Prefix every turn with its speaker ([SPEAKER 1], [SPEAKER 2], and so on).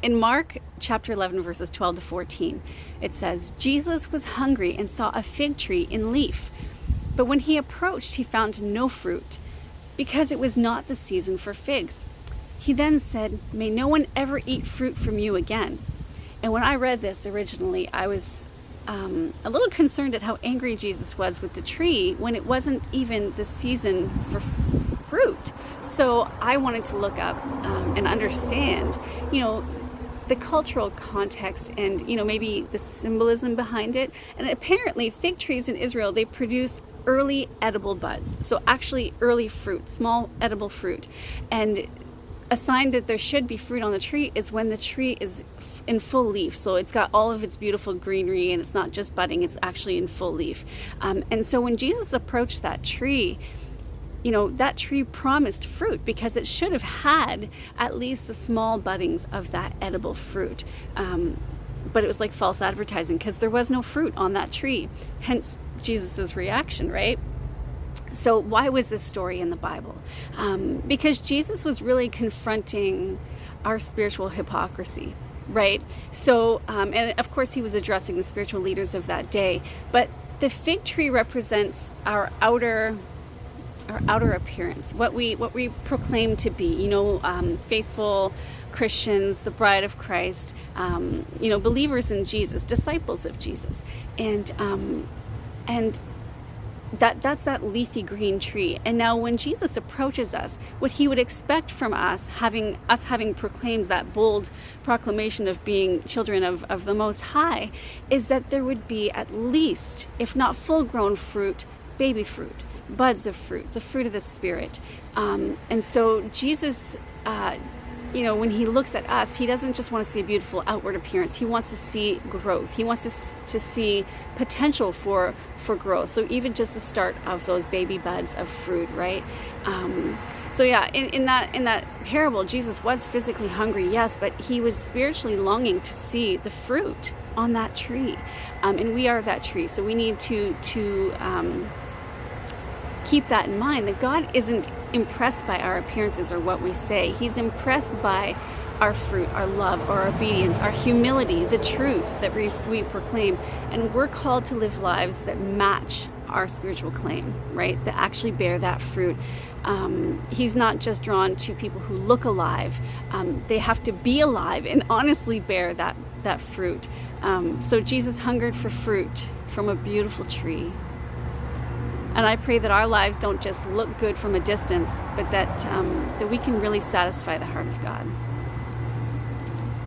[SPEAKER 1] In Mark chapter 11, verses 12 to 14, it says, Jesus was hungry and saw a fig tree in leaf. But when he approached, he found no fruit, because it was not the season for figs. He then said, "May no one ever eat fruit from you again." And when I read this originally, I was a little concerned at how angry Jesus was with the tree when it wasn't even the season for fruit. So I wanted to look up and understand, the cultural context and, maybe the symbolism behind it. And apparently fig trees in Israel, they produce early edible buds. So actually early fruit, small edible fruit. And a sign that there should be fruit on the tree is when the tree is in full leaf. So it's got all of its beautiful greenery and it's not just budding, it's actually in full leaf. And so when Jesus approached that tree, that tree promised fruit because it should have had at least the small buddings of that edible fruit. But it was like false advertising because there was no fruit on that tree. Hence Jesus's reaction, right? So why was this story in the Bible? Because Jesus was really confronting our spiritual hypocrisy, right? So, and of course he was addressing the spiritual leaders of that day, but the fig tree represents our outer appearance, what we proclaim to be, faithful Christians, the bride of Christ, believers in Jesus, disciples of Jesus, and that's that leafy green tree. And now when Jesus approaches us, what he would expect from us having proclaimed that bold proclamation of being children of the Most High, is that there would be at least, if not full-grown fruit, baby fruit, buds of fruit, the fruit of the Spirit. And so Jesus, when he looks at us, he doesn't just want to see a beautiful outward appearance. He wants to see growth. He wants to see potential for growth. So even just the start of those baby buds of fruit, right? So yeah, in that parable, Jesus was physically hungry, yes, but he was spiritually longing to see the fruit on that tree. And we are that tree. So we need to keep that in mind, that God isn't impressed by our appearances or what we say. He's impressed by our fruit, our love, our obedience, our humility, the truth that we proclaim. And we're called to live lives that match our spiritual claim, right? That actually bear that fruit. He's not just drawn to people who look alive. They have to be alive and honestly bear that fruit. So Jesus hungered for fruit from a beautiful tree. And I pray that our lives don't just look good from a distance, but that we can really satisfy the heart of God.